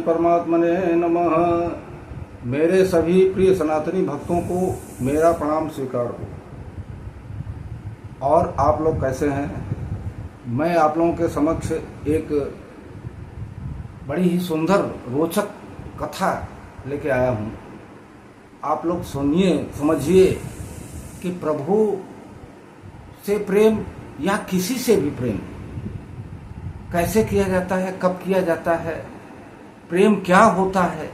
परमात्मने नमः। मेरे सभी प्रिय सनातनी भक्तों को मेरा प्रणाम स्वीकार हो। और आप लोग कैसे हैं? मैं आप लोगों के समक्ष एक बड़ी ही सुंदर रोचक कथा लेके आया हूँ। आप लोग सुनिए, समझिए कि प्रभु से प्रेम या किसी से भी प्रेम कैसे किया जाता है, कब किया जाता है, प्रेम क्या होता है,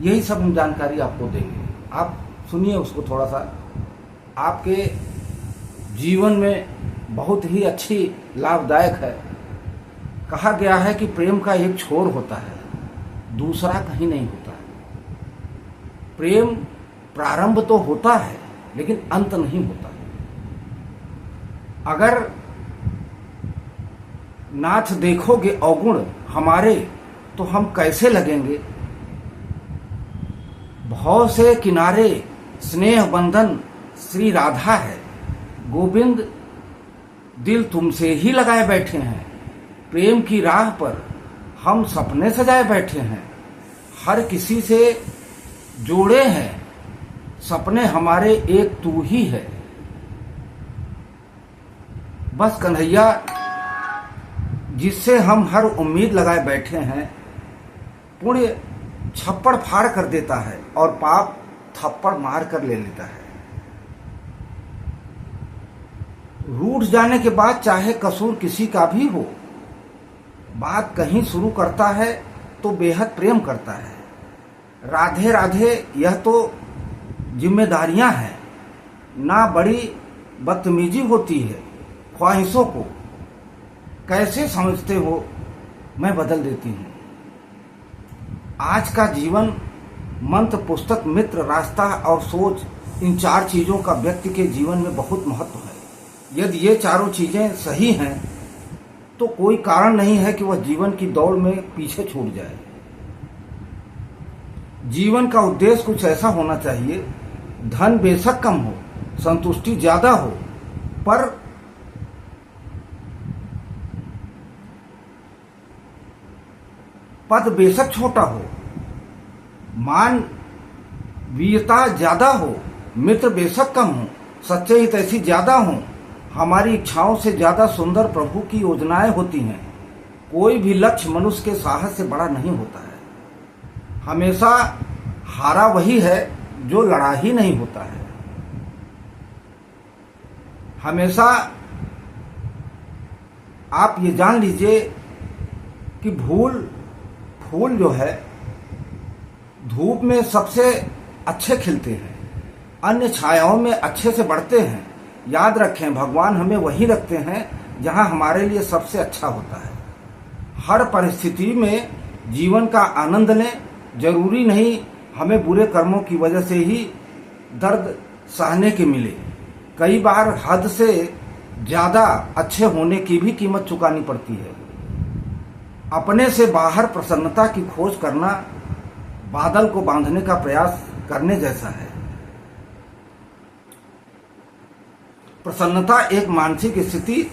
यही सब हम जानकारी आपको देंगे। आप सुनिए उसको थोड़ा सा, आपके जीवन में बहुत ही अच्छी लाभदायक है। कहा गया है कि प्रेम का एक छोर होता है, दूसरा कहीं नहीं होता है। प्रेम प्रारंभ तो होता है लेकिन अंत नहीं होता है। अगर नाथ देखोगे अवगुण हमारे तो हम कैसे लगेंगे। भव से किनारे स्नेह बंधन श्री राधा है, गोविंद दिल तुमसे ही लगाए बैठे हैं। प्रेम की राह पर हम सपने सजाए बैठे हैं, हर किसी से जोड़े हैं, सपने हमारे एक तू ही है। बस कन्हैया जिससे हम हर उम्मीद लगाए बैठे हैं, पुण्य छप्पड़ फाड़ कर देता है और पाप थप्पड़ मार कर ले लेता है। रूठ जाने के बाद चाहे कसूर किसी का भी हो, बात कहीं शुरू करता है तो बेहद प्रेम करता है। राधे राधे यह तो जिम्मेदारियां हैं, ना बड़ी बदतमीजी होती है। ख्वाहिशों को कैसे समझते हो, मैं बदल देती हूँ। आज का जीवन मंत्र, पुस्तक, मित्र, रास्ता और सोच, इन चार चीजों का व्यक्ति के जीवन में बहुत महत्व है। यदि ये चारों चीजें सही हैं तो कोई कारण नहीं है कि वह जीवन की दौड़ में पीछे छूट जाए। जीवन का उद्देश्य कुछ ऐसा होना चाहिए, धन बेशक कम हो, संतुष्टि ज्यादा हो, पर पद बेशक छोटा हो, मानवीयता ज्यादा हो, मित्र बेशक कम हो, सच्चे हितैषी ज्यादा हो, हमारी इच्छाओं से ज्यादा सुंदर प्रभु की योजनाएं होती हैं। कोई भी लक्ष्य मनुष्य के साहस से बड़ा नहीं होता है। हमेशा हारा वही है जो लड़ा ही नहीं होता है। हमेशा आप ये जान लीजिए कि फूल जो है धूप में सबसे अच्छे खिलते हैं, अन्य छायाओं में अच्छे से बढ़ते हैं। याद रखें, भगवान हमें वही रखते हैं जहां हमारे लिए सबसे अच्छा होता है। हर परिस्थिति में जीवन का आनंद लें। जरूरी नहीं हमें बुरे कर्मों की वजह से ही दर्द सहने के मिले। कई बार हद से ज्यादा अच्छे होने की भी कीमत चुकानी पड़ती है। अपने से बाहर प्रसन्नता की खोज करना बादल को बांधने का प्रयास करने जैसा है। प्रसन्नता एक मानसिक स्थिति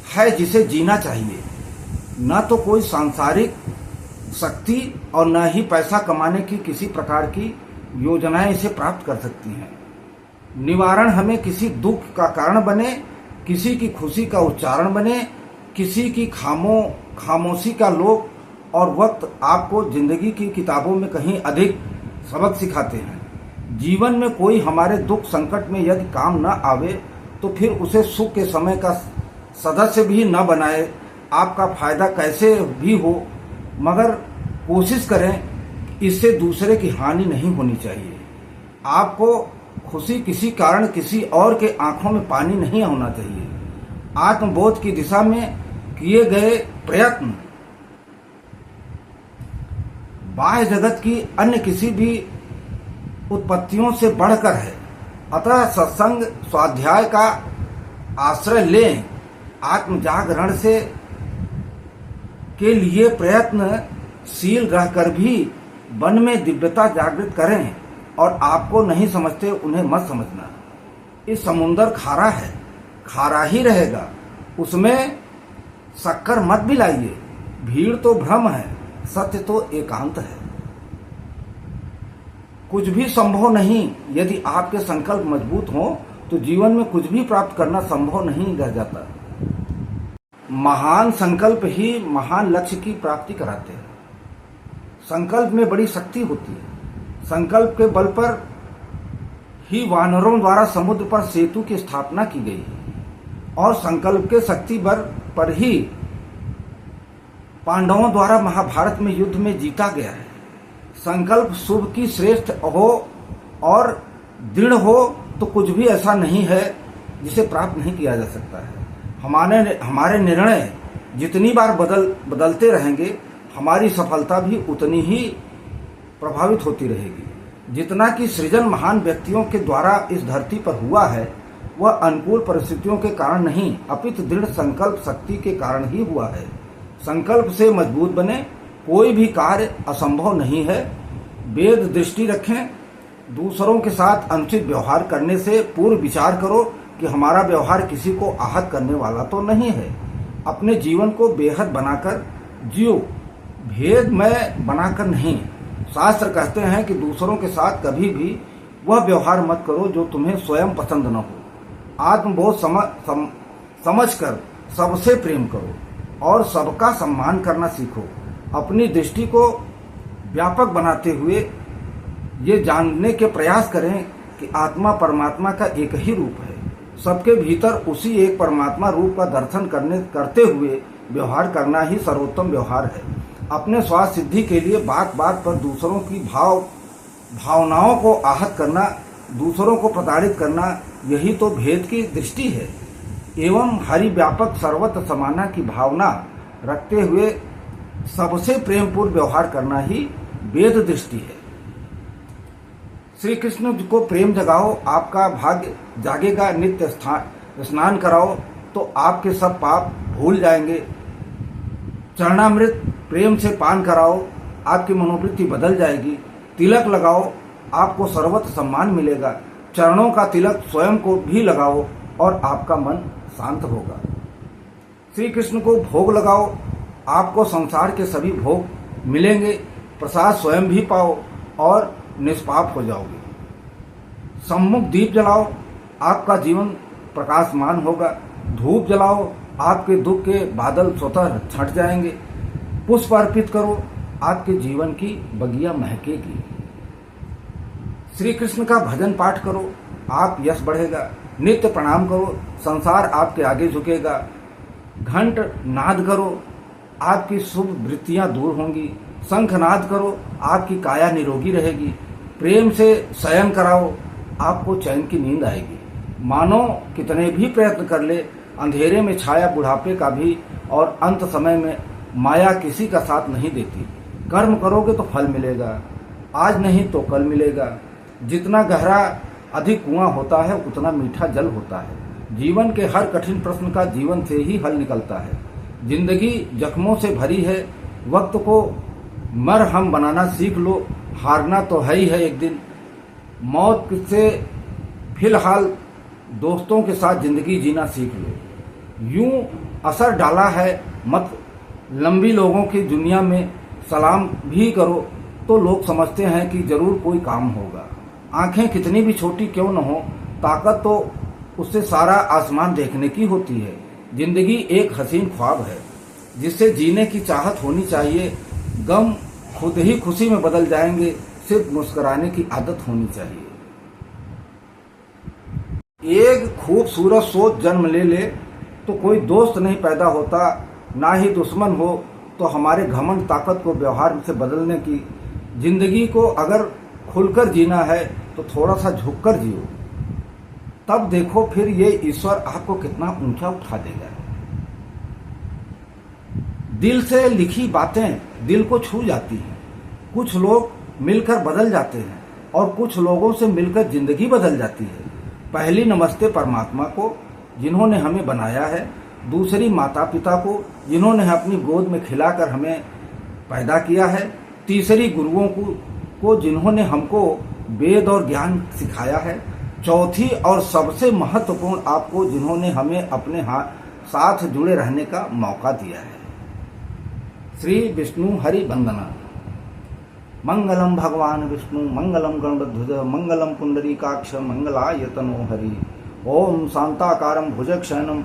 है जिसे जीना चाहिए। न तो कोई सांसारिक शक्ति और न ही पैसा कमाने की किसी प्रकार की योजनाएं इसे प्राप्त कर सकती हैं। निवारण हमें किसी दुख का कारण बने, किसी की खुशी का उच्चारण बने, किसी की खामोशी का लोक और वक्त आपको जिंदगी की किताबों में कहीं अधिक सबक सिखाते हैं। जीवन में कोई हमारे दुख संकट में यदि काम न आवे तो फिर उसे सुख के समय का सदस्य भी न बनाए। आपका फायदा कैसे भी हो, मगर कोशिश करें इससे दूसरे की हानि नहीं होनी चाहिए। आपको खुशी किसी कारण किसी और के आंखों में पानी नहीं होना चाहिए। आत्मबोध की दिशा में किए गए प्रयत्न बाह्य जगत की अन्य किसी भी उत्पत्तियों से बढ़कर है। अतः सत्संग स्वाध्याय का आश्रय लें। आत्म जागरण से के लिए प्रयत्नशील रहकर भी मन में दिव्यता जागृत करें। और आपको नहीं समझते उन्हें मत समझना। इस समुंदर खारा है, खारा ही रहेगा, उसमें शक्कर मत मिलाइए। भीड़ तो भ्रम है, सत्य तो एकांत है। कुछ भी संभव नहीं। यदि आपके संकल्प मजबूत हों तो जीवन में कुछ भी प्राप्त करना संभव नहीं रह जाता। महान संकल्प ही महान लक्ष्य की प्राप्ति कराते हैं। संकल्प में बड़ी शक्ति होती है। संकल्प के बल पर ही वानरों द्वारा समुद्र पर सेतु की स्थापना की गई और संकल्प के शक्ति बल पर ही पांडवों द्वारा महाभारत में युद्ध में जीता गया है। संकल्प शुभ की श्रेष्ठ हो और दृढ़ हो तो कुछ भी ऐसा नहीं है जिसे प्राप्त नहीं किया जा सकता है। हमारे निर्णय जितनी बार बदलते रहेंगे, हमारी सफलता भी उतनी ही प्रभावित होती रहेगी। जितना कि सृजन महान व्यक्तियों के द्वारा इस धरती पर हुआ है, वह अनुकूल परिस्थितियों के कारण नहीं, अपितु दृढ़ संकल्प शक्ति के कारण ही हुआ है। संकल्प से मजबूत बने, कोई भी कार्य असंभव नहीं है। वेद दृष्टि रखें। दूसरों के साथ अनुचित व्यवहार करने से पूर्व विचार करो कि हमारा व्यवहार किसी को आहत करने वाला तो नहीं है। अपने जीवन को बेहद बनाकर जियो, भेदमय बनाकर नहीं। शास्त्र कहते हैं कि दूसरों के साथ कभी भी वह व्यवहार मत करो जो तुम्हें स्वयं पसंद न हो। आत्मबोध समझकर सबसे प्रेम करो और सबका सम्मान करना सीखो। अपनी दृष्टि को व्यापक बनाते हुए ये जानने के प्रयास करें कि आत्मा परमात्मा का एक ही रूप है। सबके भीतर उसी एक परमात्मा रूप का दर्शन करते हुए व्यवहार करना ही सर्वोत्तम व्यवहार है। अपने स्वार्थ सिद्धि के लिए बात बात पर दूसरों की भावनाओं को आहत करना, दूसरों को प्रताड़ित करना, यही तो भेद की दृष्टि है। एवं हरि व्यापक सर्वत्र समाना की भावना रखते हुए सबसे प्रेमपूर्ण व्यवहार करना ही वेद दृष्टि है। श्री कृष्ण को प्रेम जगाओ, आपका भाग्य जागेगा। नित्य स्नान कराओ तो आपके सब पाप भूल जाएंगे। चरणामृत प्रेम से पान कराओ, आपकी मनोवृत्ति बदल जाएगी। तिलक लगाओ, आपको सर्वत्र सम्मान मिलेगा। चरणों का तिलक स्वयं को भी लगाओ और आपका मन शांत होगा। श्री कृष्ण को भोग लगाओ, आपको संसार के सभी भोग मिलेंगे। प्रसाद स्वयं भी पाओ और निष्पाप हो जाओगे। सम्मुख दीप जलाओ, आपका जीवन प्रकाशमान होगा। धूप जलाओ, आपके दुख के बादल स्वतः छंट जाएंगे। पुष्प अर्पित करो, आपके जीवन की बगिया महकेगी। श्री कृष्ण का भजन पाठ करो, आप यश बढ़ेगा। नित्य प्रणाम करो, संसार आपके आगे झुकेगा। घंट नाद करो, आपकी शुभ वृत्तियां दूर होंगी। शंखनाद करो, आपकी काया निरोगी रहेगी। प्रेम से शयन कराओ, आपको चैन की नींद आएगी। मानो कितने भी प्रयत्न कर ले, अंधेरे में छाया बुढ़ापे का भी और अंत समय में माया किसी का साथ नहीं देती। कर्म करोगे तो फल मिलेगा, आज नहीं तो कल मिलेगा। जितना गहरा अधिक कुआं होता है, उतना मीठा जल होता है। जीवन के हर कठिन प्रश्न का जीवन से ही हल निकलता है। जिंदगी जख्मों से भरी है, वक्त को मरहम बनाना सीख लो। हारना तो है ही है एक दिन। मौत से फिलहाल दोस्तों के साथ जिंदगी जीना सीख लो। यूं असर डाला है मत लंबी लोगों की दुनिया में सलाम भी करो तो लोग समझते हैं कि जरूर कोई काम होगा। आंखें कितनी भी छोटी क्यों न हो, ताकत तो उससे सारा आसमान देखने की होती है। जिंदगी एक हसीन ख्वाब है जिससे जीने की चाहत होनी चाहिए। गम खुद ही खुशी में बदल जाएंगे, सिर्फ मुस्कुराने की आदत होनी चाहिए। एक खूबसूरत सोच जन्म ले तो कोई दोस्त नहीं पैदा होता, ना ही दुश्मन हो तो हमारे घमंड ताकत को व्यवहार से बदलने की। जिंदगी को अगर खुलकर जीना है तो थोड़ा सा झुककर जियो, तब देखो फिर ये ईश्वर आपको कितना ऊंचा उठा देगा। दिल से लिखी बातें दिल को छू जाती हैं। कुछ लोग मिलकर बदल जाते हैं और कुछ लोगों से मिलकर जिंदगी बदल जाती है। पहली नमस्ते परमात्मा को जिन्होंने हमें बनाया है, दूसरी माता पिता को जिन्होंने अपनी गोद में खिलाकर हमें पैदा किया है, तीसरी गुरुओं को जिन्होंने हमको वेद और ज्ञान सिखाया है, चौथी और सबसे महत्वपूर्ण आपको जिन्होंने हमें अपने साथ जुड़े रहने का मौका दिया है। श्री विष्णु हरि वंदना। मंगलम भगवान विष्णु मंगलम गणध्वज मंगलम पुंडरीकाक्ष मंगलायतनो हरि। ओम शांताकारं भुजगशयनं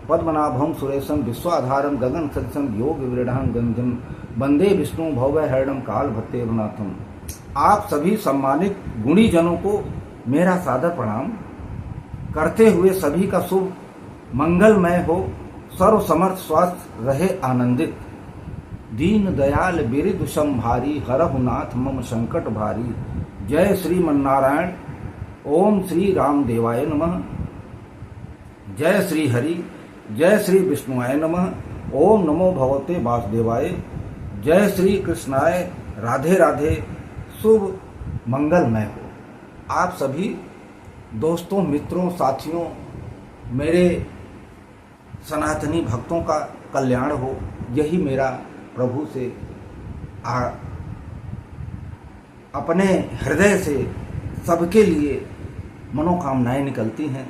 पद्मनाभं सुरेशं विश्वाधारं गगन सदृशं योग विरढ़ं गंधं वंदे विष्णु भवभयहरणं कालभट्टेरुनाथम। आप सभी सम्मानित गुणी जनों को मेरा सादर प्रणाम करते हुए सभी का शुभ मंगलमय हो, सर्व समर्थ स्वास्थ्य रहे आनंदित। दीन दयाल बिरदु संभारी हरहु नाथ मम संकट भारी। जय श्रीमन्नारायण। ओम श्री रामदेवाय नमः। जय श्री हरि। जय श्री विष्णुआय नमः। ओम नमो भगवते वासुदेवाय। जय श्री कृष्णाय। राधे राधे। शुभ मंगलमय हो। आप सभी दोस्तों, मित्रों, साथियों, मेरे सनातनी भक्तों का कल्याण हो, यही मेरा प्रभु से अपने हृदय से सबके लिए मनोकामनाएं निकलती हैं।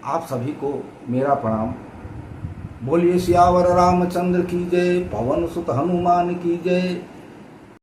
आप सभी को मेरा प्रणाम। बोलिए सियावर रामचंद्र की जय, पवन सुत हनुमान की जय।